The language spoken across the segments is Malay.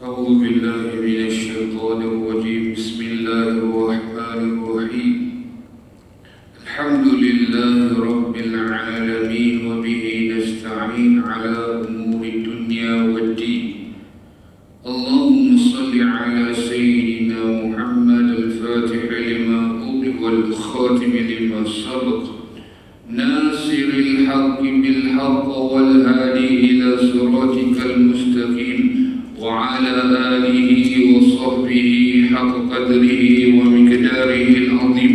أعوذ بالله من الشيطان الرجيم. بسم الله الرحمن الرحيم. الحمد لله رب العالمين وبه نستعين على أمور الدنيا والدين. اللهم صل على سيدنا محمد الفاتح لما أغلق والخاتم لما سبق ناصر الحق بالحق والهادي إلى صراطك المستقيم وعلى آله وصحبه حق قدره ومقداره العظيم.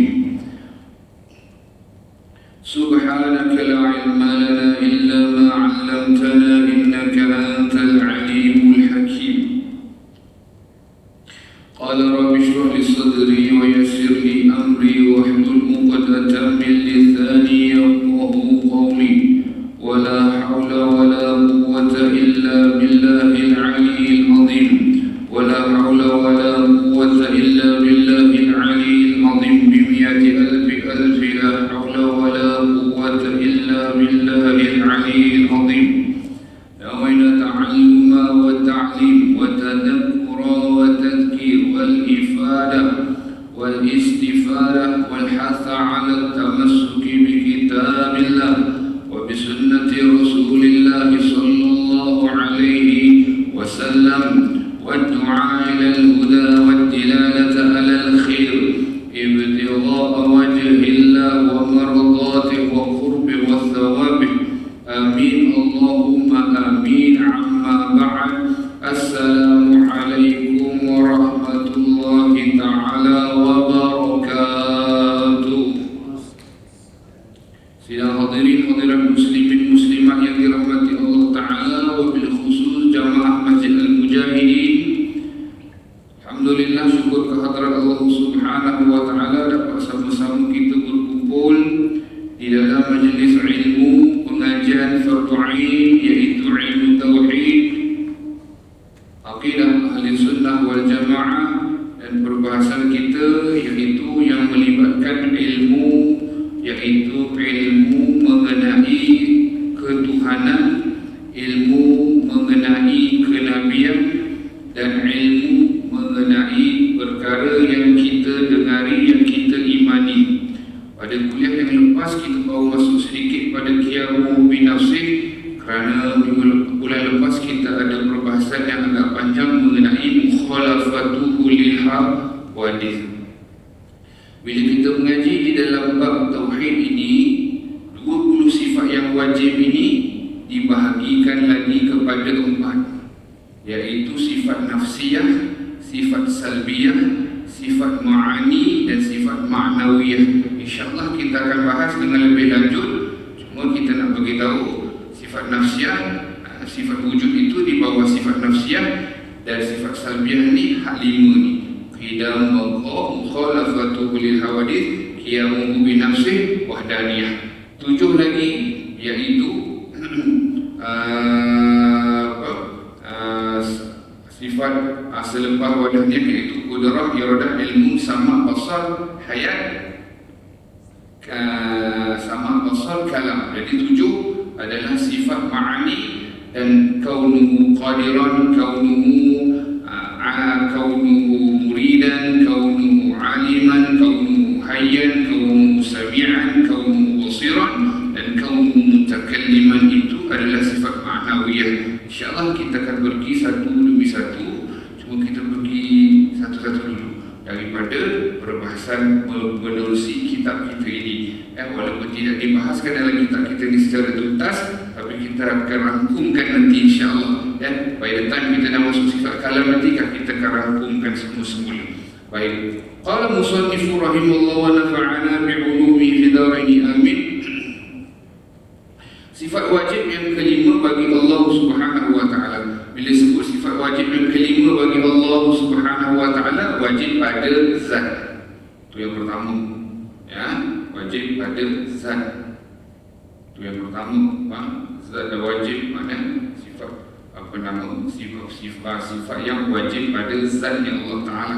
سبحانك لا علم لنا إلا ما علمتنا إنك أنت العليم الحكيم. قال رب اشرح لي صدري ويسر لي أمري واحلل عقدة من لساني يفقهوا قولي ولا حول ولا قوة إلا بالله العلي العظيم. ولا حول ولا قوة إلا بالله العلي العظيم بمئة ألف ألف. لا حول ولا قوة إلا بالله العلي العظيم. نوينا تعلم والتعليم وتذكر والتذكير والإفادة والاستفادة والحث على التمسك بكتاب الله وبسنة رسول الله صلى الله عليه وسلم والدعاء إلى الهدى والدلالة على الخير ابتغاء وجه الله ومرضاته وقربه وثوابه. آمين اللهم آمين. عما بعد، السلام عليكم ورحمة الله تعالى وبركاته. Sidang hadirin hadirat muslimin muslimat yang dirahmati Allah Ta'ala, wabil khusus jamaah Masjid Al-Mujahidin. Alhamdulillah, syukur kehadirat Allah Subhanahu wa Ta'ala dapat sama-sama kita berkumpul di dalam majlis ilmu pengajian fardu ain, iaitu ilmu tauhid, akidah ahli sunnah wal jamaah, dan perbahasan kita iaitu yang melibatkan ilmu, yaitu ilmu mengenai ketuhanan, ilmu mengenai kenabian, dan ilmu mengenai perkara yang kita dengari, yang kita imani. Pada kuliah yang lepas kita baru masuk sedikit pada qiyamu binafsih, kerana bulan lepas kita ada perbahasan yang agak panjang mengenai mukhalafatuhu lil hawadith. Bila kita mengaji di dalam bab tauhid ini, 20 sifat yang wajib ini dibahagikan lagi kepada 4, iaitu sifat nafsiyah, sifat salbiyah, sifat ma'ani, dan sifat ma'nawiyah. InsyaAllah kita akan bahas dengan lebih lanjut. Cuma kita nak beritahu sifat nafsiyah, sifat wujud itu di bawah sifat nafsiyah, dan sifat salbiyah ni hak 5 ni. Qidam Allah, mukhalafatuhu lil hawadith, qiyamuhu binafsih, wahdaniyah. 7 lagi iaitu sifat selepas wadahnya, iaitu qudrah, iradah, ilmu, sama, basar, hayat, sama, basar, kalam. Jadi 7 adalah sifat ma'ani, dan kaunuhu qadiran, kaunuhu muridan, kaunuhu aliman, kaunuhu hayyan, kaunuhu sami'an, kaunuhu basiran, dan kaunuhu mutakalliman. Itu adalah sifat ma'nawiyah. InsyaAllah kita akan pergi satu demi satu. Cuma kita pergi satu-satu dulu daripada perbahasan menerusi kitab kita ini. Walaupun tidak dibahaskan dalam kitab kita ini secara tuntas, tapi kita akan rangkumkan nanti insyaAllah. Dan by the time kita dah masuk sifat kalam nanti, kita akan rangkumkan semula. Baik. Qala musannifu rahimahullah wa nafa'ana bi'ulumi fi daraini amin. Sifat wajib yang kelima bagi Allah Subhanahu wa Ta'ala. Bila sebut sifat wajib yang kelima bagi Allah Subhanahu wa Ta'ala, wajib pada zat. Itu yang pertama. Ya, wajib pada zat. Itu yang pertama. Zat dan wajib mana? Sifat sifat yang wajib pada zatnya Allah Ta'ala.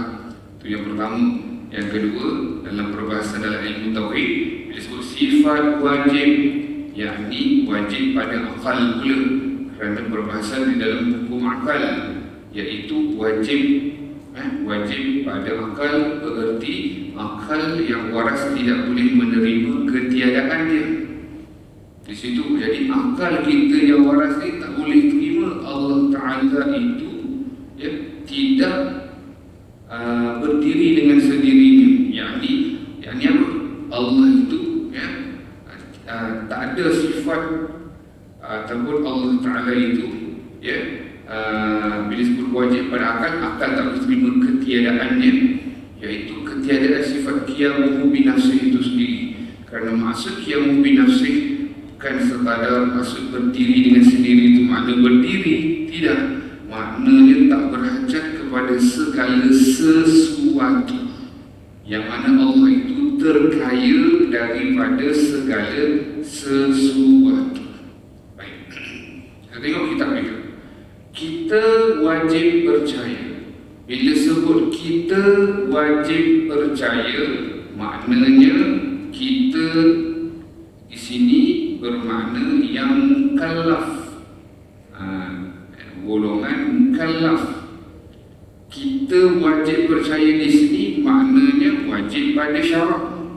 Itu yang pertama. Yang kedua, dalam perbahasan dalam ilmu tauhid, bila sebut sifat wajib, yakni wajib pada akal pula, kerana perbahasan di dalam hukum akal. iaitu wajib. Wajib pada akal bererti akal yang waras tidak boleh menerima ketiadaannya. Di situ jadi akal kita yang waras ni tak boleh terima Allah Ta'ala itu tidak berdiri dengan sendirinya. Yakni apa? Allah itu tak ada sifat ataupun Allah Ta'ala itu bila sebut wajib pada akal tak boleh terima ketiadaannya, iaitu ketiadaan sifat qiyamuhu binafsih itu sendiri. Kerana maksud qiyamuhu binafsih bukan sekadar maksud berdiri dengan sendiri itu makna berdiri, tidak. Maknanya tak berhajat kepada segala sesuatu, yang mana Allah itu terkaya daripada segala sesuatu. Baik, kita tengok kitab ini. Kita wajib percaya. Bila sebut kita wajib percaya, maknanya kita di sini bermakna yang mukallaf, golongan mukallaf. Kita wajib percaya di sini maknanya wajib pada syarak.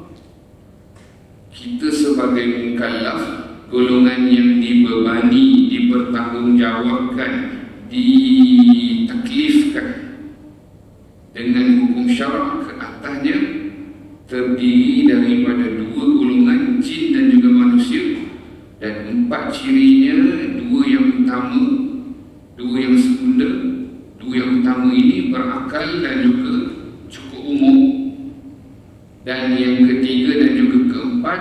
Kita sebagai mukallaf, golongan yang dibebani, dipertanggungjawabkan, ditaklifkan dengan hukum syarak ke atasnya, terdiri daripada dua golongan, jin dan juga manusia, dan empat cirinya, dua yang utama, dua yang sekunder. Dua yang utama ini berakal dan juga cukup umur, dan yang ketiga dan juga keempat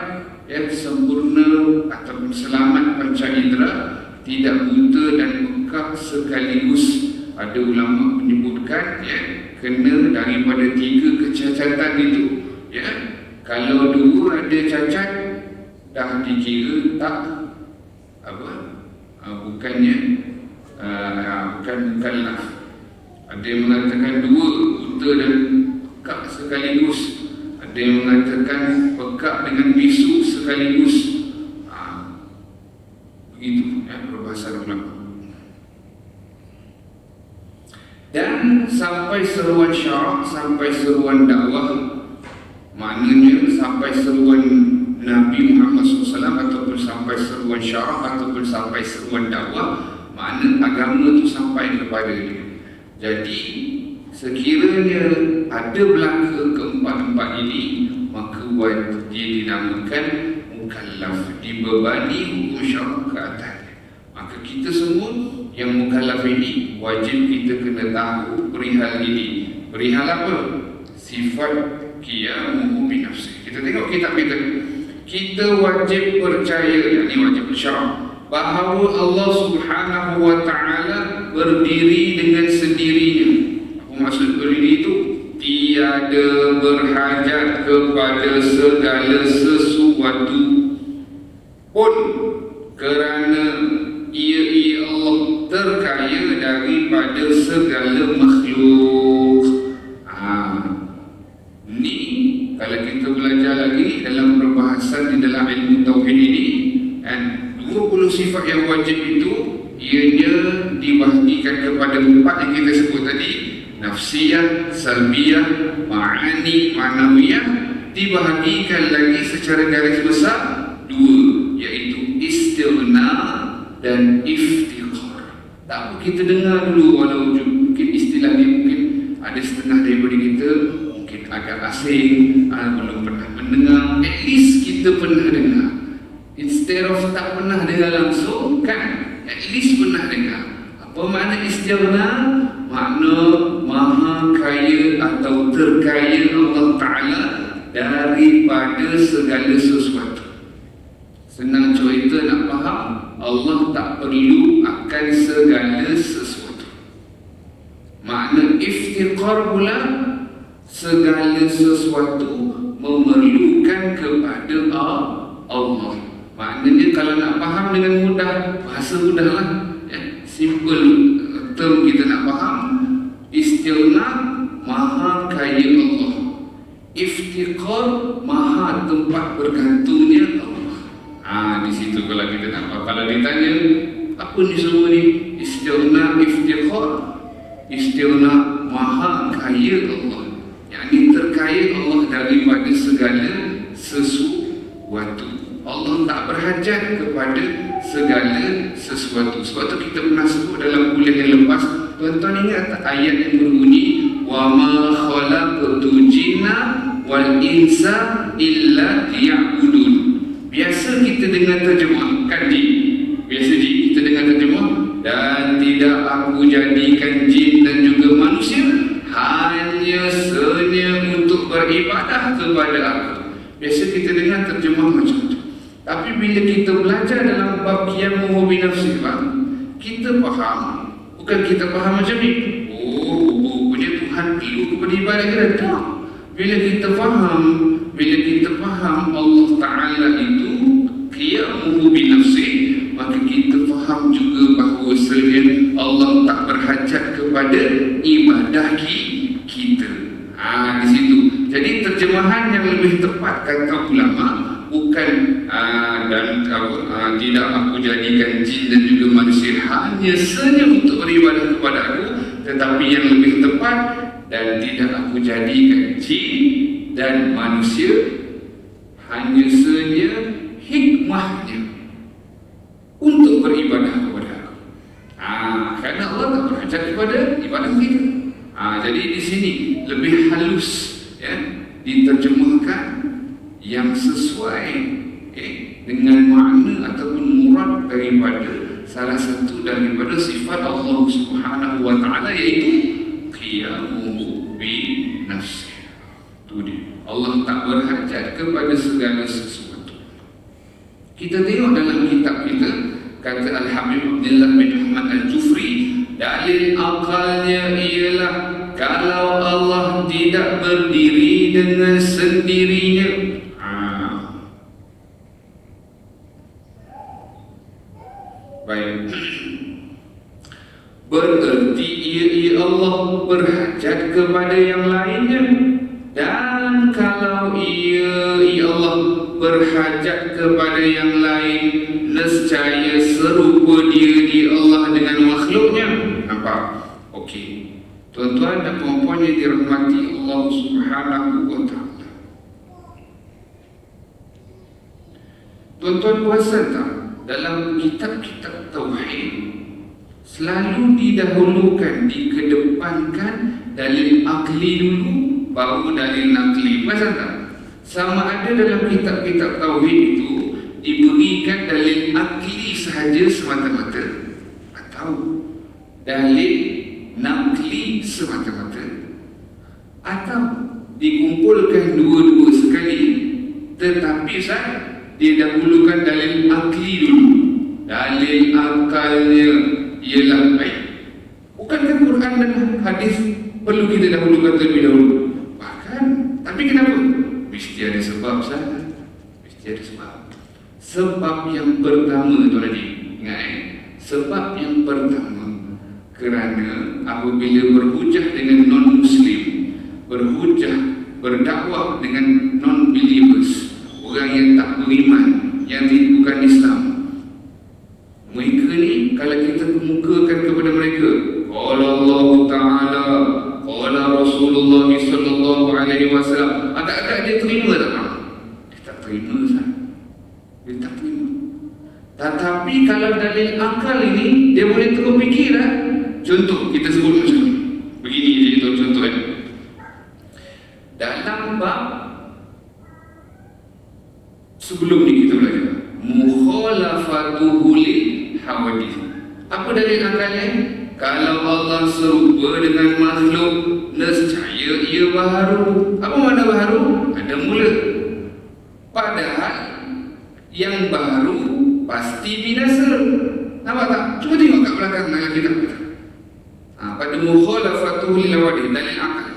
yang sempurna ataupun selamat panca indera, tidak buta dan pekak sekaligus. Ada ulama menyebutkan kena daripada tiga kecacatan itu. Kalau dua ada cacat, dah dikira tak bukannya bukan mukallaf. Ada yang mengatakan dua, buta dan pekak sekaligus. Ada yang mengatakan pekak dengan bisu sekaligus. Begitu perbahasan ulama. Dan sampai seruan syarak, sampai seruan dakwah, maknanya sampai seruan Nabi Muhammad SAW, ataupun sampai seruan syarak, ataupun sampai seruan dakwah, makna agama itu sampai kepada dia. Jadi sekiranya ada belaka keempat-empat ini, maka wajib dinamakan mukallaf, dibebani hukum syarak ke atasnya. Maka kita semua yang mukallaf ini wajib kita kena tahu perihal ini. Perihal apa? Sifat qiyamuhu binafsih. Kita tengok kitab kita. Kita wajib percaya, yakni wajib syarak, bahawa Allah Subhanahu wa Ta'ala berdiri dengan sendirinya. Apa maksud berdiri itu? Tiada berhajat kepada segala sesuatu pun, kerana ia Allah terkaya daripada segala makhluk. Ni kalau kita belajar lagi dalam perbahasan di dalam ilmu tauhid ini, 20 sifat yang wajib itu ianya dibahagikan kepada empat yang kita sebut tadi: nafsiyah, salbiyah, ma'ani, ma'nawiyah. Dibahagikan lagi secara garis besar dua, iaitu istighna dan iftiqar. Tak apa, kita dengar dulu walau mungkin istilah ni mungkin ada setengah daripada kita mungkin agak asing, belum pernah mendengar. At least kita pernah dengar. Instead of tak pernah dengar langsung, kan? At least pernah dengar. Apa makna istighna? Makna maha kaya atau terkaya Allah Ta'ala daripada segala sesuatu. Senang cerita nak faham, Allah tak perlu akan segala sesuatu. Makna iftiqar pula, segala sesuatu memerlukan kepada Allah. Maknanya kalau nak faham dengan mudah, bahasa mudah lah, simple term kita nak faham. Istighna, maha kaya Allah. Iftiqar, maha tempat bergantungnya Allah. Di situ kalau kita nak faham. Kalau ditanya apa ni semua ni, istighna, iftiqar, Istighna, maha kaya Allah. Yang ini terkaya Allah daripada segala sesuatu. Allah tak berhajat kepada segala sesuatu. Sebab tu kita pernah sebut dalam kuliah yang lepas. Tuan-tuan ingat tak ayat yang berbunyi wa ma khalaqtul jinna wal insa illa liya'budun. Biasa kita dengar terjemah kan Ji? Biasa Ji kita dengar terjemah, dan tidak aku jadikan jin dan juga manusia hanya senya untuk beribadah kepada aku. Biasa kita dengar terjemah macam tu. Tapi bila kita belajar dalam bab qiyamuhu bi nafsi, kita faham. Bukan kita faham macam ni, oh rupanya Tuhan perlu kepada ibadah kita. Tak. Bila kita faham Allah Ta'ala itu qiyamuhu bi nafsi, maka kita faham juga bahawasanya Allah tak berhajat kepada ibadah kita. Di situ. Jadi terjemahan yang lebih tepat kata ulama bukan tidak aku jadikan jin dan juga manusia hanya senya untuk beribadah kepada aku, tetapi yang lebih tepat, dan tidak aku jadikan jin dan manusia hanya senya hikmahnya untuk beribadah kepada aku. Kerana Allah tak berhajat kepada ibadah kita. Jadi di sini lebih halus ya, diterjemahkan yang sesuai dengan makna ataupun murad daripada salah satu daripada sifat Allah Subhanahu wa Ta'ala, iaitu qiyamuhu bi nafsi. Itu dia. Allah tak berhajat kepada segala sesuatu. Kita tengok dalam kitab kita, kata Al-Habib Abdullah bin Ahmad Al-Jufri, dalil akalnya ialah kalau Allah tidak berdiri dengan sendirinya, baik, bererti ia Allah berhajat kepada yang lainnya. Dan kalau ia Allah berhajat kepada yang lain, nescaya serupa dia Allah dengan makhluknya. Nampak? Okey. Tuan-tuan dan puan-puan yang dirahmati Allah Subhanahu wa Ta'ala, tuan-tuan perasan tak, dalam kitab-kitab tauhid selalu didahulukan, dikedepankan dalil akli dulu, baru dalil nakli. Perasan tak? Sama ada dalam kitab-kitab tauhid itu diberikan dalil akli sahaja semata-mata, atau dalil nakli semata-mata, atau dikumpulkan dua-dua sekali, tetapi dia dahulukan dalil akli dulu. Dalil akalnya ialah baik. Bukankah Quran dan hadis perlu kita dahulukan terlebih dahulu? Bahkan, tapi kenapa? Mesti ada sebab sana. Mesti ada sebab. Sebab yang pertama, tuan-tuan, ingat sebab yang pertama, kerana apabila berhujah dengan non-Muslim, berdakwah dengan non-believers, orang yang tak beriman, yang bukan Islam, mereka ni kalau kita kemukakan kepada mereka, qala Allah Ta'ala, qala Rasulullah sallallahu alaihi wasallam, agak-agak dia terima tak? Dia tak terima, dia tak terima. Tetapi kalau dalil akal ini, dia boleh terus fikir lah. Contoh, kita sebut macam ni. Begini je contoh kan. Dalam bab sebelum ni kita belajar mukhalafatuhu lil hawadith. Apa dalil akalnya? Kalau Allah serupa dengan makhluk, nescaya ia baharu. Apa makna baharu? Ada mula. Padahal yang baru pasti binasa. Nampak tak? Cuba tengok kat belakang dalam kitab kita. Pada mukhalafatuhu lil hawadith, dalil akal.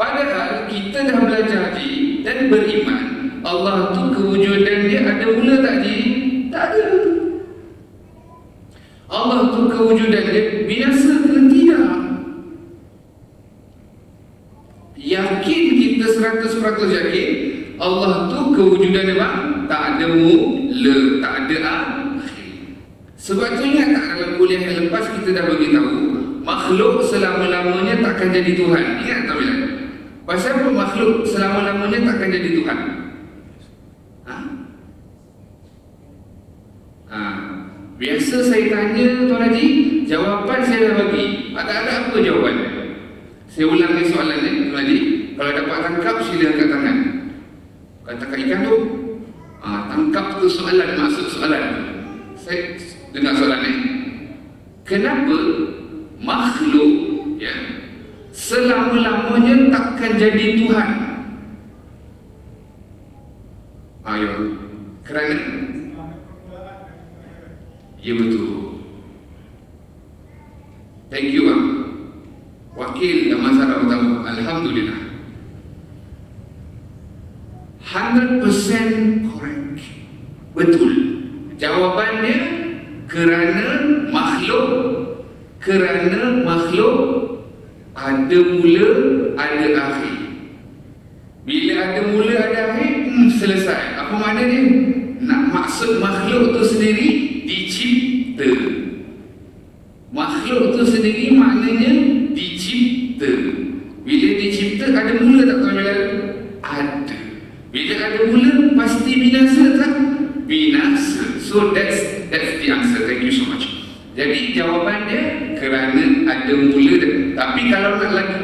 Padahal kita dah belajar Ji dan beriman Allah tu kewujudan dia ada mula tak Ji? Tak ada. Allah tu kewujudan dia binasa ke tidak? Yakin kita 100% yakin Allah tu kewujudan dia bang? Tak ada mula, tak ada akhir. Sebab tu ingat tak dalam kuliah yang lepas kita dah bagi tahu makhluk selama-lamanya takkan jadi Tuhan. Ingat tak bila? Pasal apa makhluk selama-lamanya takkan jadi Tuhan? Biasa saya tanya Tuan Haji, jawapan saya dah bagi. Ada apa jawapannya? Saya ulangi soalan ni Tuan Haji. Kalau dapat tangkap, sila angkat tangan. Kalau tangkap ikan tu, tangkap tu soalan, maksud soalan. Saya dengar soalan ni. Kenapa makhluk selama-lamanya takkan jadi Tuhan? Ayo, kerana ya betul. Thank you bang. Wakil Damansara Utama. Alhamdulillah. 100% correct. Betul. Jawapannya kerana makhluk ada mula, ada akhir. Bila ada mula, ada akhir, selesai. Apa maknanya? Maksud makhluk tu sendiri dicipta. Makhluk tu sendiri maknanya dicipta. Bila dicipta ada mula tak tuan Jalal? Ada. Bila ada mula pasti binasa tak? Binasa. So that's the answer. Thank you so much. Jadi jawapan dia kerana ada mula. Tapi kalau nak lagi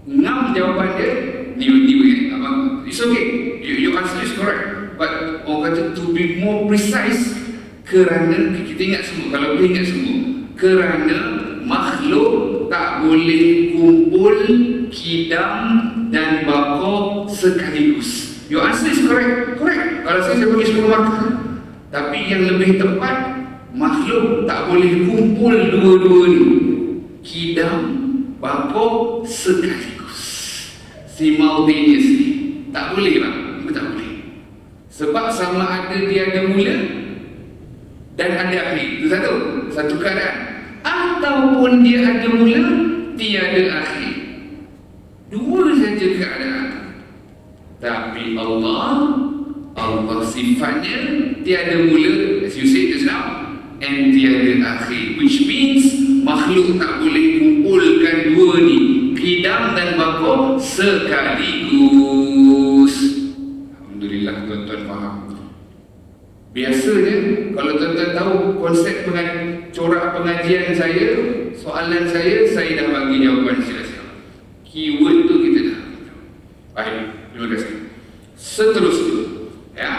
ngam jawapan dia, it's okay. Your answer is correct. But orang kata to be more precise, kerana kita ingat semua, kalau boleh ingat semua, kerana makhluk tak boleh kumpul kidam dan bakar sekaligus. Your answer is correct. Kalau saya bagi 10 markah. Tapi yang lebih tepat, makhluk tak boleh kumpul dua-dua ni, kidam bakar sekaligus, simultaneously. Tak boleh bang, tak boleh. Sebab sama ada dia ada mula dan ada akhir. Itu satu keadaan. Ataupun dia ada mula, tiada akhir. Dua saja keadaan. Tapi Allah sifatnya tiada mula, as you said just now, and tiada akhir. Which means makhluk tak boleh kumpulkan dua ni, qidam dan baqa sekaligus. Alhamdulillah tuan-tuan faham. Biasanya kalau tuan-tuan tahu konsep corak pengajian saya, soalan saya dah bagi jawapan sila-sila. Keyword tu kita dah. Baik, terima kasih. Seterusnya,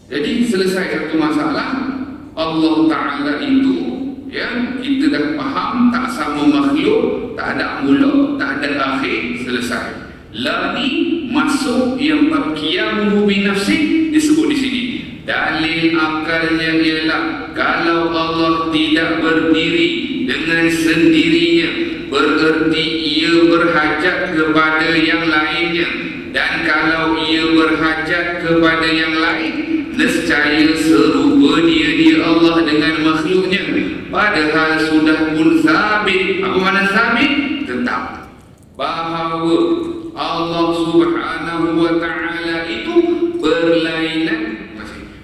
jadi selesai satu masalah. Allah Ta'ala itu, kita dah faham tak sama makhluk, tak ada mula, tak ada akhir, selesai. Lagi masuk yang qiyamuhu bi nafsi disebut di sini. Dalil akalnya ialah kalau Allah tidak berdiri dengan sendirinya, bererti ia berhajat kepada yang lainnya, dan kalau ia berhajat kepada yang lain, nescaya serupa dia Allah dengan makhluknya. Padahal sudah pun sabit. Apa makna sabit? Tetap bahawa Allah Subhanahu wa Ta'ala itu berlainan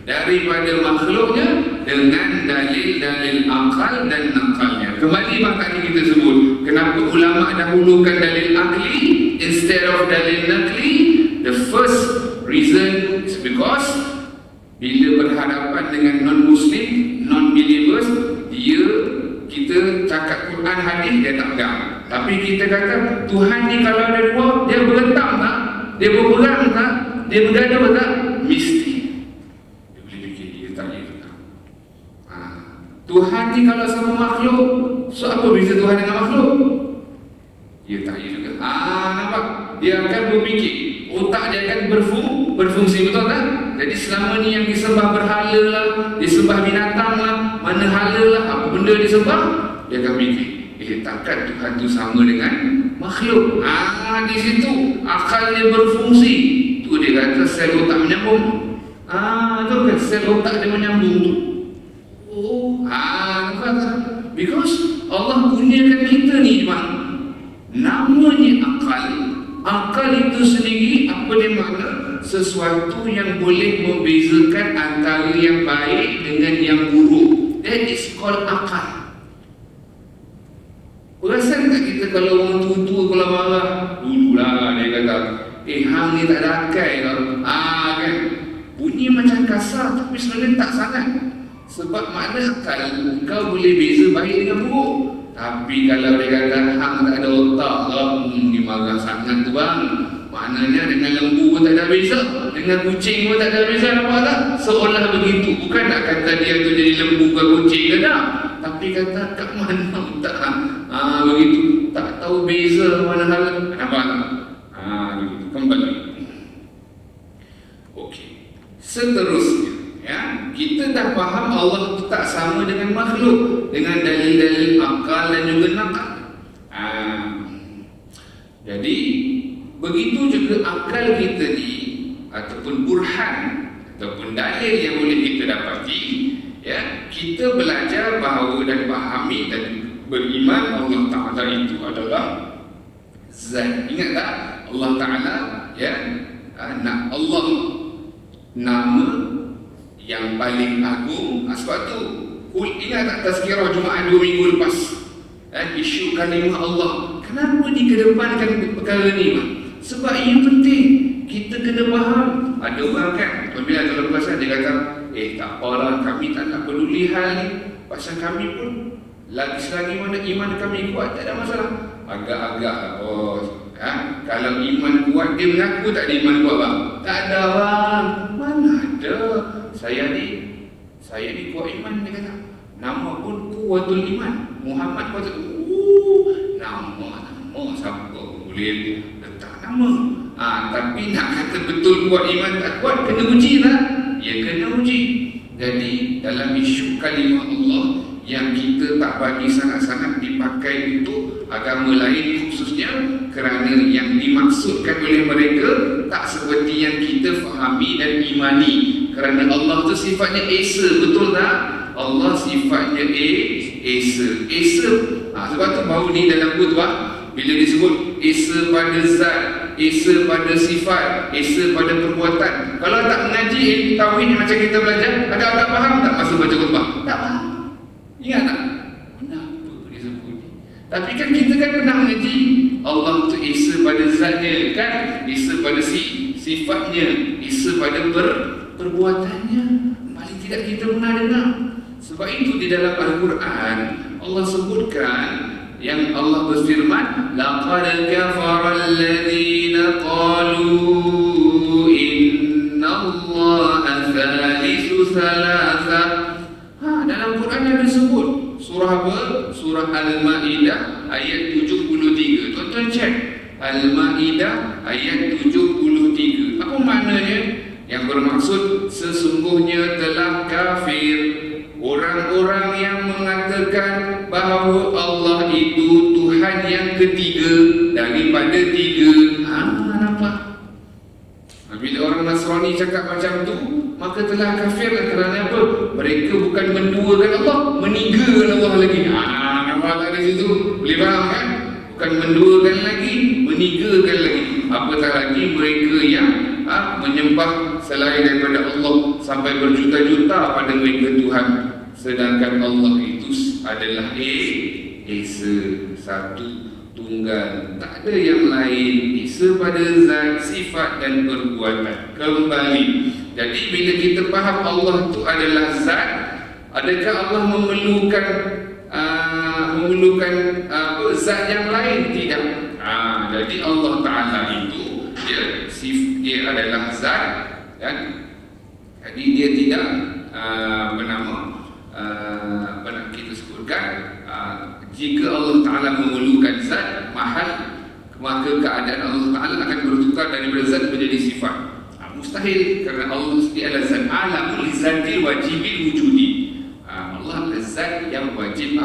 daripada makhluknya dengan dalil-dalil akal dan nakalnya. Kembali tadi kita sebut, kenapa ulama dahulukan dalil akli instead of dalil nakli? The first reason is because bila berhadapan dengan non-Muslim, non-believers, kita cakap Quran hadis dia tak pegang. Tapi kita kata Tuhan ni kalau ada dua, dia berentang tak? Dia berperang tak? Dia bergaduh tak? Mesti. Dia boleh fikir dia tak juga. Tuhan ni kalau sama makhluk, so apa beza Tuhan dengan makhluk? Dia tak juga. Nampak? Dia akan berfikir, otak dia akan berfungsi, betul tak? Jadi selama ni yang disembah berhala lah, disembah binatang lah, mana hala lah, apa benda disembah, dia akan fikir, takkan Tuhan tu sama dengan makhluk. Di situ akalnya berfungsi. Tu dia kata sel otak menyambung. Itu kan sel otak dia menyambung tu. Because Allah kurniakan kita ni bang, namanya akal. Akal itu sendiri apa dia makna? Sesuatu yang boleh membezakan antara yang baik dengan yang buruk. That is called akal. Perasan tak kita kalau orang tua-tua kalau marah, dululah dia kata, hang ni tak ada akal kau. Kan? Bunyi macam kasar tapi sebenarnya tak sangat. Sebab mana akal kau boleh beza baik dengan buruk. Tapi kalau dia kata hang tak ada otak lah, dia marah sangat tu bang. Maknanya dengan lembu pun tak ada beza, dengan kucing pun tak ada beza, nampak tak? Seolah begitu. Bukan nak kata dia tu jadi lembu ke kucing ke tak, tapi kata kat mana tak begitu, tak tahu beza mana hal. Nampak tak? Begitu. Kembali. Okey. Seterusnya, ya, kita dah faham Allah itu tak sama dengan makhluk dengan dalil-dalil akal dan juga nakal. Jadi begitu juga akal kita ni ataupun burhan ataupun dalil yang boleh kita dapati, ya, kita belajar bahawa dan fahami dan beriman Allah Ta'ala itu adalah zat. Ingat tak? Allah Ta'ala, ya, Allah nama yang paling agung. Sebab tu ingat tak tazkirah Jumaat 2 minggu lepas, isu kalimah Allah. Kenapa dikedepankan perkara ni? Sebab ini penting. Kita kena faham. Ada orang kan, apabila kalau perasan dia kata, tak apalah, kami tak nak peduli hal ni, pasal kami pun selagi mana iman kami kuat, tak ada masalah. Agak-agak kalau iman kuat, dia mengaku tak ada iman kuat bang. Tak ada bang. Mana ada. Saya ni kuat iman, dia kata. Nama pun kuatul iman, Muhammad kuatul. Nama siapa boleh letak nama. Tapi nak kata betul kuat iman tak kuat, kena uji lah. Ya, kena uji. Jadi dalam isu kalimah Allah yang kita tak bagi sangat-sangat dipakai untuk agama lain, khususnya kerana yang dimaksudkan oleh mereka tak seperti yang kita fahami dan imani. Kerana Allah tu sifatnya Esa, betul tak? Allah sifatnya Esa. Sebab tu baru ni dalam khutbah bila disebut Esa pada zat, Esa pada sifat, Esa pada perbuatan. Kalau tak mengaji tauhid macam kita belajar, ada tak faham tak masa baca khutbah? Tak faham. Ingat tak? Kenapa disebut? Tapi kan kita kan pernah mengaji Allah tu Esa pada zatnya kan, Esa pada sifatnya, Esa pada perbuatannya. Paling tidak kita pernah dengar. Sebab itu di dalam Al-Quran Allah sebutkan, yang Allah berfirman, laqad kafara alladhina qalu innallaha thalithu thalatha. Dalam Quran yang disebut surah apa? Surah Al-Ma'idah ayat 73. Tuan-tuan cek Al-Ma'idah ayat 73. Apa maknanya? Yang bermaksud sesungguhnya telah kafir orang-orang yang mengatakan bahawa Allah itu Tuhan yang ketiga daripada tiga. Nampak? Bila orang Nasrani cakap macam tu, maka telah kafirlah. Kerana apa? Mereka bukan menduakan Allah, menigakan Allah lagi. Nampak tak di situ? Boleh faham kan? Bukan menduakan lagi, menigakan lagi. Apatah lagi mereka yang menyembah selain daripada Allah sampai berjuta-juta pada mereka Tuhan. Sedangkan Allah itu adalah Esa, satu, tunggal, tak ada yang lain. Esa pada zat, sifat dan perbuatan. Kembali. Jadi bila kita faham Allah itu adalah zat, adakah Allah memerlukan zat yang lain? Tidak. Jadi Allah Ta'ala itu dia adalah zat, kan? Jadi dia tidak kita sebutkan jika Allah Ta'ala memerlukan zat mahal, maka keadaan Allah Ta'ala akan bertukar daripada zat menjadi sifat. Mustahil, kerana Allah sendiri adalah zat alamul zatil wajibil wujudi. Allah adalah zat yang wajib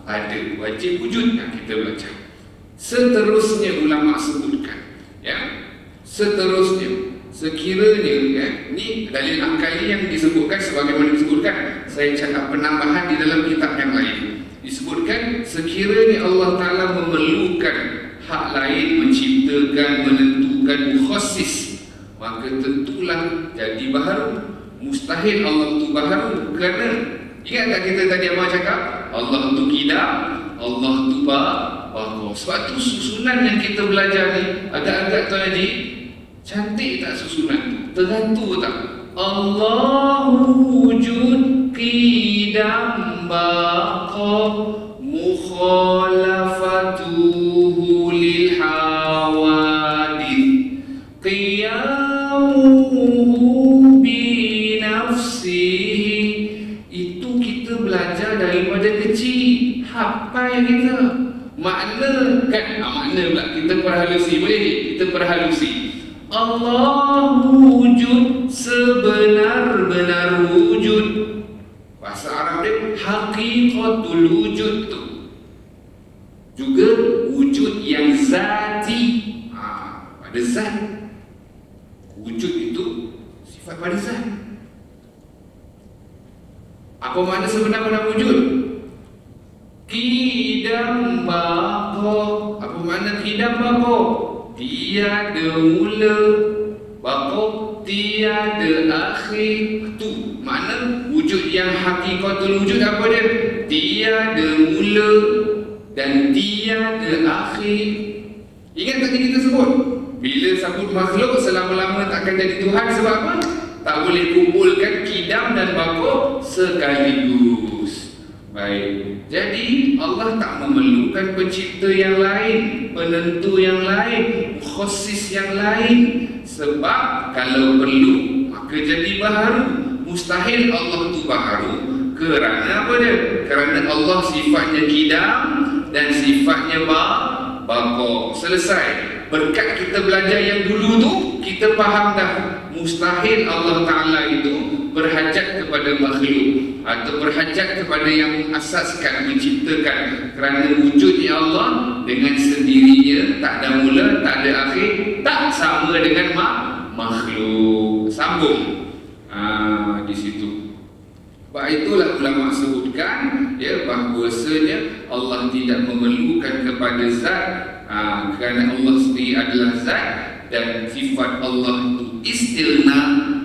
ada, wajib wujud yang kita baca. Seterusnya ulama sebutkan, ya, seterusnya sekiranya, ya, ni dalil akali yang disebutkan sebagaimana disebutkan. Saya cakap penambahan di dalam kitab yang lain. Disebutkan sekiranya Allah Ta'ala memerlukan hak lain, menciptakan, menentukan mukhasis, maka tentulah jadi baharu. Mustahil Allah itu baharu. Kerana ingat tak kita tadi Abang cakap Allah itu kidam, Allah itu baqarah. Sebab tu susunan yang kita belajar ni agak-agak Tuan Haji, cantik tak susunan tu? Teratur tak? Allahu wujud qidam baqarah mukhalafatuhu lil hawadith qiyamuhu bi nafsihi. Itu kita belajar daripada kecil, hafal kita. Makna kan, makna pula kita perhalusi, boleh kita perhalusi. Allahu wujud, sebenar-benar wujud. Bahasa Arab dia haqiqatul wujud tu. Juga wujud yang zati. Pada zat. Wujud itu sifat pada zat. Apa makna sebenar-benar wujud? Qidam baqarah. Apa makna qidam baqarah? Tiada mula, baqarah tiada akhir. Tu makna wujud yang hakikatul wujud. Apa dia? Tiada mula dan tiada akhir. Ingat tadi kita sebut, bila sebut makhluk selama-lama takkan jadi Tuhan. Sebab apa? Tak boleh kumpulkan qidam dan baqarah sekaligus. Baik, jadi Allah tak memerlukan pencipta yang lain, penentu yang lain, mukhasis yang lain. Sebab kalau perlu, maka jadi baharu. Mustahil Allah tu baharu. Kerana apa dia? Kerana Allah sifatnya qidam dan sifatnya baqarah. Selesai. Berkat kita belajar yang dulu tu, kita faham dah. Mustahil Allah Ta'ala itu berhajat kepada makhluk atau berhajat kepada yang mengasaskan, menciptakan. Kerana wujudnya Allah dengan sendirinya, tak ada mula, tak ada akhir, tak sama dengan makhluk. Sambung di situ. Sebab itulah ulama sebutkan ya, bahawasanya Allah tidak memerlukan kepada zat, kerana Allah sendiri adalah zat dan sifat Allah itu istilna,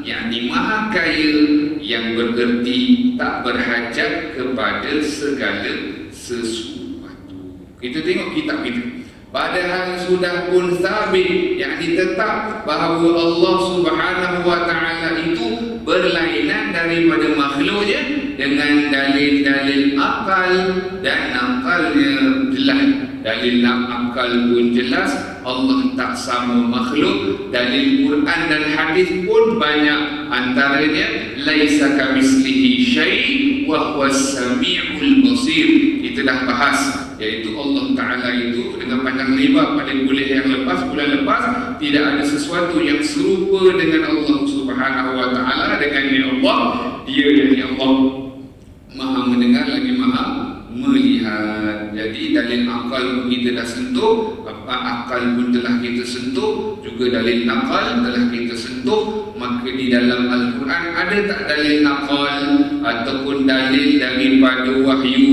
yakni maha kaya, yang bererti tak berhajat kepada segala sesuatu. Kita tengok kitab kita. Padahal sudah pun sabit, yakni tetap bahawa Allah Subhanahu wa Ta'ala itu berlainan daripada makhluknya dengan dalil-dalil akal dan akalnya jelas. Dalil akal pun jelas, Allah tak sama makhluk. Dalil Quran dan hadis pun banyak, antaranya laisa kamitslihi syai' wa huwas samiul basir. Kita dah bahas, iaitu Allah Ta'ala itu dengan panjang lebar pada kuliah yang lepas, bulan lepas, tidak ada sesuatu yang serupa dengan Allah Subhanahu wa Ta'ala. Dengannya Allah, dia yang Allah maha mendengar lagi maha melihat. Jadi dalil akal pun kita dah sentuh, akal pun telah kita sentuh, juga dalil nakal telah kita sentuh. Maka di dalam Al-Quran ada tak dalil nakal ataupun dalil daripada wahyu,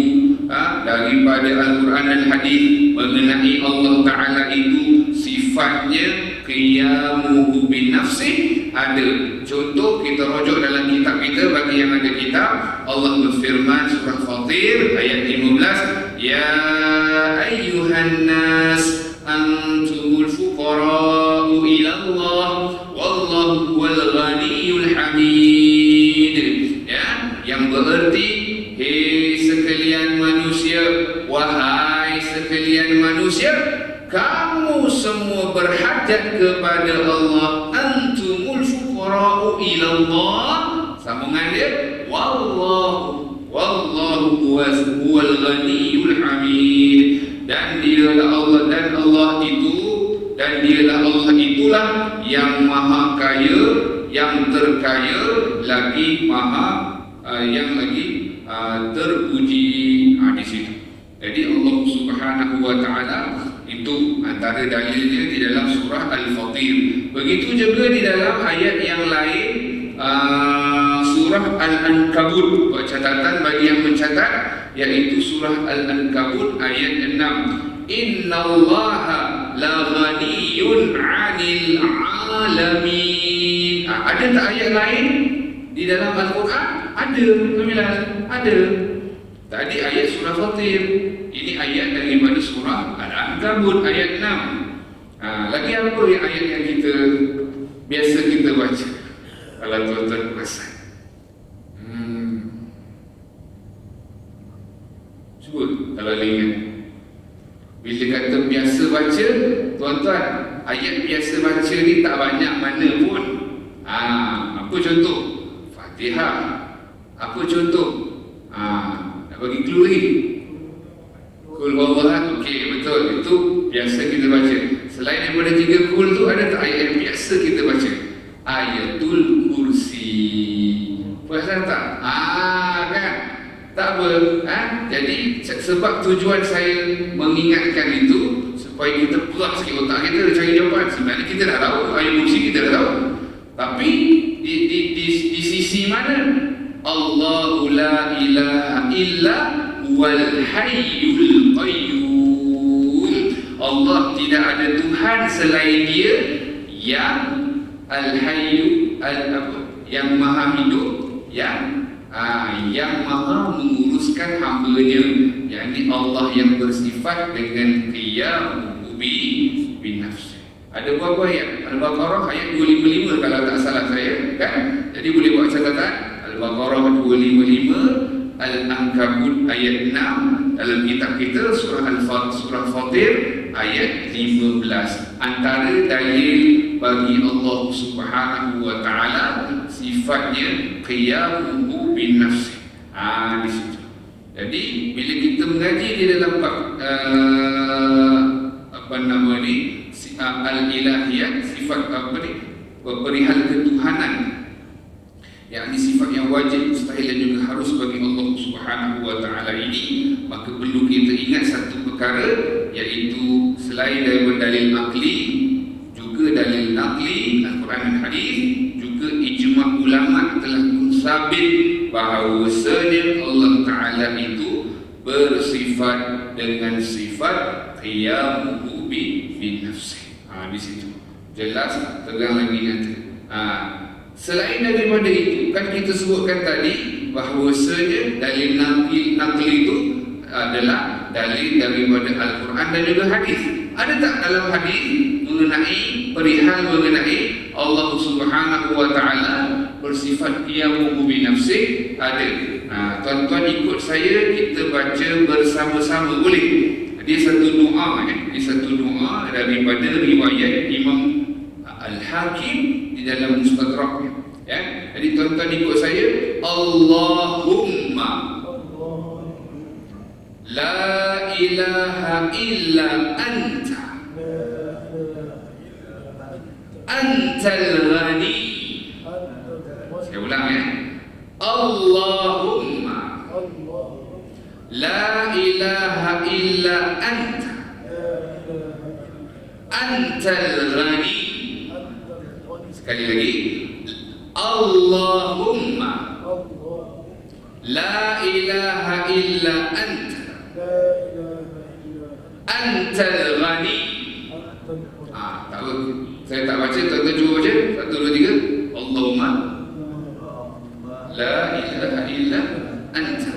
daripada Al-Quran dan hadis mengenai Allah Ta'ala itu sifatnya qiyamuhu bin nafsi? Ada. Contoh kita rujuk dalam kitab kita, bagi yang ada kitab, Allah berfirman surah Fatir ayat 15, ya ayyuhan nas antumul fuqara'u ila Allah wallahu huwal ghaniyyul hamid. Ya, yang bererti, hei sekalian manusia, wahai sekalian manusia, kamu semua berhajat kepada Allah. Antumul fuqara'u ila Allah. Sambungan dia, wallahu huwal ghaniyyul hamid. Dan dialah Allah, dan Allah itu, dan dialah Allah itulah yang maha kaya, yang terkaya, lagi maha yang lagi terpuji. Di situ. Jadi Allah Subhanahu wa Ta'ala itu antara dalilnya di dalam surah Al-Fatir. Begitu juga di dalam ayat yang lain, surah Al-Ankabut. Buat catatan bagi yang mencatat, yaitu surah Al-Ankabut ayat 6. Innallaha la ghaniyyun 'anil 'alamin. Ada tak ayat lain di dalam Al-Quran? Ada, ada. Tadi ayat surah Fatir, ini Ini ayat daripada surah Al-Ankabut ayat 6. Lagi apa ayat yang biasa kita baca? Kalau tuan-tuan perasan, cuba kalau ingat. Bila kata biasa baca, tuan-tuan, ayat biasa baca ni tak banyak mana pun. Apa contoh? Fatihah. Apa contoh? Nak bagi clue lagi. Qul huwallahu. Okey, betul. Itu biasa kita baca. Selain daripada 3 qul tu, ada tak ayat yang biasa kita baca? Ayatul Kursi. Perasan tak? Kan? Tak apa. Jadi sebab tujuan saya mengingatkan itu supaya kita perak sikit otak kita cari jawapan. Sebenarnya kita dah tahu ayat kursi, kita dah tahu. Tapi di sisi mana? Allahu la ilaha illa wal hayyul qayyum. Allah tidak ada Tuhan selain Dia yang al-hayyu yang maha hidup, yang maha menguruskan hamba-Nya, yakni Allah yang bersifat dengan qiyamuhu bi nafsi. Ada berapa ayat? Al-Baqarah ayat 255 kalau tak salah saya, kan? Jadi boleh buat catatan. Al-Baqarah 255, Al-Ankabut ayat 6, dalam kitab kita surah Fatir ayat 15. Antara dalil bagi Allah Subhanahu wa taala sifatnya qiyamuhu bin nafsi. Di situ. Jadi bila kita mengaji di dalam al-ilahiyat, sifat perihal ketuhanan, yakni sifat yang wajib, mustahil dan juga harus bagi Allah Subhanahu wa taala ini, maka perlu kita ingat satu perkara, iaitu selain daripada dalil akli, juga dalil naqli, Al-Quran dan hadis, juga ijma' ulama telah mensabit bahawasanya Allah taala itu bersifat dengan sifat qiyamuhu bi nafsi. Di situ jelas, tegang lagi nanti. Selain daripada itu, kan kita sebutkan tadi bahawasanya dalil naqli itu adalah dalil daripada Al-Quran dan juga hadis. Ada tak dalam hadis mengenai Allah Subhanahu wa taala bersifat qiyamuhu bi nafsi? Ada. Tuan-tuan ikut saya, kita baca bersama-sama, boleh? Dia satu doa, dia satu doa daripada riwayat Imam Al-Hakim di dalam Mustadraknya. Jadi tuan-tuan ikut saya. Allahumma la ilaha illa anta antal ghani. Saya ulang Allahumma la ilaha illa anta antal ghani. Sekali lagi, Allahumma la ilaha illa anta antal ghani. Tak apa, saya tak baca, tuan-tuan cuba baca. 1, 2, 3. Allahumma la ilaha illa anta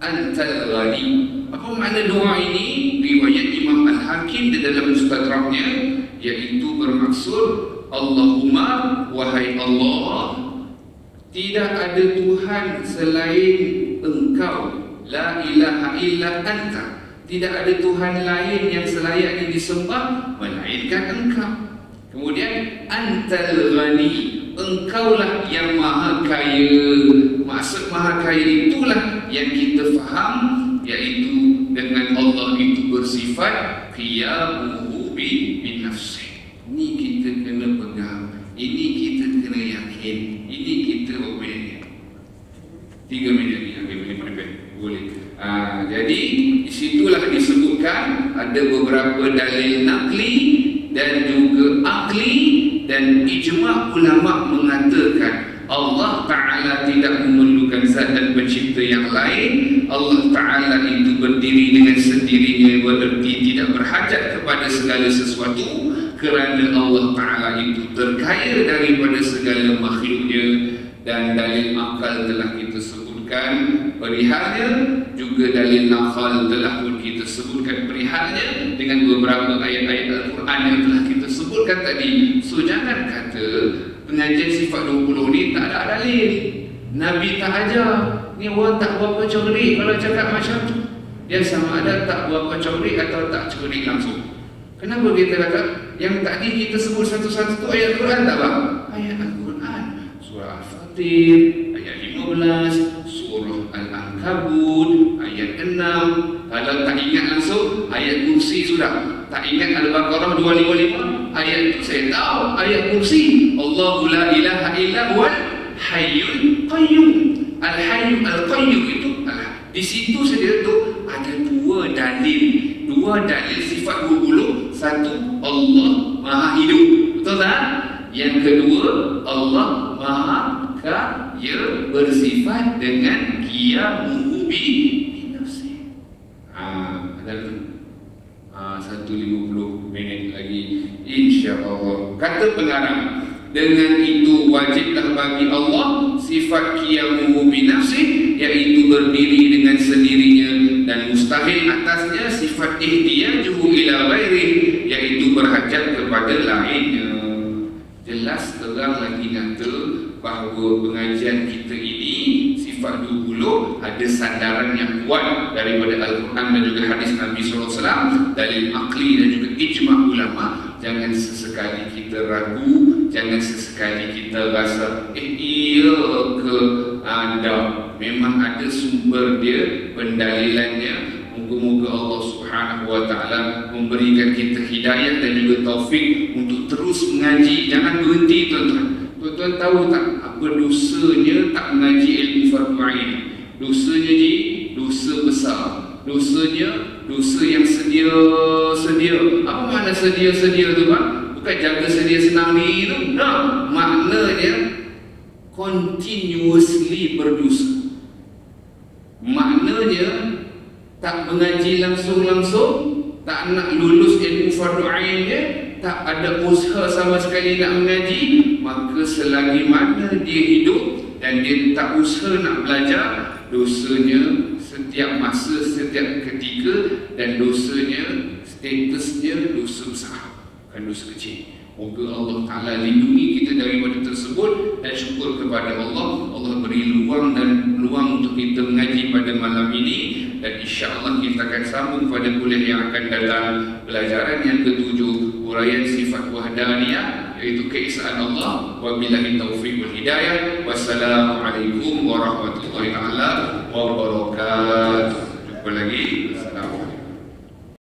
antal ghani. Apa makna doa ini? Riwayat Imam Al-Hakim di dalam Mustadraknya, iaitu bermaksud, Allahumma, wahai Allah, tidak ada Tuhan selain Engkau. La ilaha illa anta. Tidak ada Tuhan lain yang selayaknya disembah melainkan Engkau. Kemudian antal ghani, Engkaulah yang maha kaya. Maksud maha kaya itulah yang kita faham, iaitu dengan Allah itu bersifat qiyamuhu bi nafsi. Ini kita kena pegang, ini kita kena yakin, ini kita berapa minit? 3 minit ni, boleh. Jadi disitulah disebutkan ada beberapa dalil naqli dan juga akli, dan ijma' ulama mengatakan Allah Ta'ala tidak memerlukan zat dan pencipta yang lain. Allah Ta'ala itu berdiri dengan sendirinya, berarti tidak berhajat kepada segala sesuatu, kerana Allah Ta'ala itu terkaya daripada segala makhluknya. Dan dalil akal telah kita sebutkan perihalnya, juga dalil nakal telah pun kita sebutkan perihalnya dengan beberapa ayat-ayat Al-Quran yang telah kita sebutkan tadi. So jangan kata pengajian sifat 20 ni tak ada dalil. Nabi tak ajar. Ni orang tak berapa cerdik kalau cakap macam tu. Dia sama ada tak berapa cerdik atau tak cerdik langsung. Kenapa kita kata yang tadi kita sebut satu-satu tu ayat Al-Quran tak bang? Ayat Al-Quran. Surah Al-Fatir ayat 15, Surah Al-Ankabut ayat 6. Kalau tak ingat langsung ayat kursi sudah. Tak ingat Al-Baqarah 255 ayat tu saya tahu ayat kursi. Allahu la ilaha illa huwal hayyul qayyum. Al-hayyul al-qayyum itu di situ saja tu ada dua dalil sifat 20. Satu, Allah Maha Hidup, betul tak? Yang kedua, Allah Maha Kaya, bersifat dengan qiyamuhu bi nafsi. Ada tu. 1:50 minit lagi insya-Allah. Kata pengarang, dengan itu wajiblah bagi Allah sifat qiyamuhu bi nafsi, iaitu berdiri dengan sendirinya, dan mustahil atasnya sifat ihtiyajuhu ila ghairi, iaitu berhajat kepada lainnya. Jelas terang lagi nyata bahawa pengajian kita ini sifat 20 ada sandaran yang kuat daripada Al-Quran dan juga hadis Nabi SAW, dalil akli dan juga ijma' ulama. Jangan sesekali kita ragu, jangan sesekali kita rasa iya ke anda. Memang ada sumber dia, pendalilannya. Moga-moga Allah Subhanahu wa taala memberikan kita hidayah dan juga taufik untuk terus mengaji. Jangan berhenti tuan-tuan. Tuan-tuan tahu tak apa dosanya tak mengaji ilmu fardu ain? Dosanya ji, dosa besar. Dosanya dosa yang sedia. Apa makna sedia tu bang? Bukan jaga sedia senang diri tu. Nah, maknanya continuously berdosa. Maknanya tak mengaji langsung-langsung, tak nak lulus ilmu fardu ain dia, tak ada usaha sama sekali nak mengaji, maka selagi mana dia hidup dan dia tak usaha nak belajar, dosanya setiap masa, setiap ketika, dan dosanya statusnya dosa besar, bukan dosa kecil. Moga Allah Ta'ala lindungi kita daripada tersebut, dan syukur kepada Allah. Allah beri peluang untuk kita mengaji pada malam ini, dan insya-Allah kita akan sambung pada kuliah yang akan datang, pelajaran yang ke-7, uraian sifat wahdaniyah, iaitu keesaan Allah. Wabillahi taufiq wal hidayah. Wassalamualaikum warahmatullahi wabarakatuh. Jumpa lagi.